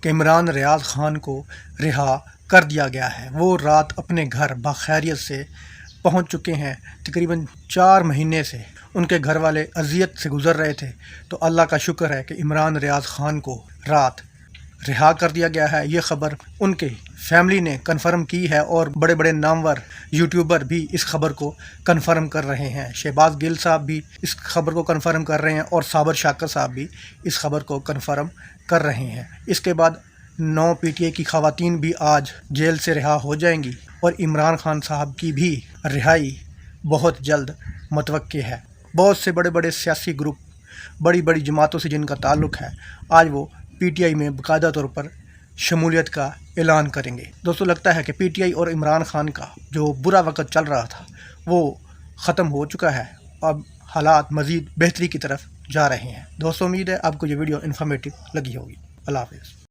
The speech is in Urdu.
کہ عمران ریاض خان کو رہا کر دیا گیا ہے۔ وہ رات اپنے گھر بخیریت سے پہنچ چکے ہیں۔ تقریباً 4 مہینے سے ان کے گھر والے اذیت سے گزر رہے تھے، تو اللہ کا شکر ہے کہ عمران ریاض خان کو رات رہا کر دیا گیا ہے۔ یہ خبر ان کے فیملی نے کنفرم کی ہے، اور بڑے بڑے نامور یوٹیوبر بھی اس خبر کو کنفرم کر رہے ہیں۔ شہباز گل صاحب بھی اس خبر کو کنفرم کر رہے ہیں، اور صابر شاکر صاحب بھی اس خبر کو کنفرم کر رہے ہیں۔ اس کے بعد 9 پی ٹی آئی کی خواتین بھی آج جیل سے رہا ہو جائیں گی، اور عمران خان صاحب کی بھی رہائی بہت جلد متوقع ہے۔ بہت سے بڑے بڑے سیاسی گروپ، بڑی بڑی جماعتوں سے جن کا تعلق ہے، آج وہ پی ٹی آئی میں باقاعدہ طور پر شمولیت کا اعلان کریں گے۔ دوستوں لگتا ہے کہ پی ٹی آئی اور عمران خان کا جو برا وقت چل رہا تھا وہ ختم ہو چکا ہے، اب حالات مزید بہتری کی طرف جا رہے ہیں۔ دوستوں امید ہے آپ کو یہ ویڈیو انفارمیٹو لگی ہوگی۔ اللہ حافظ۔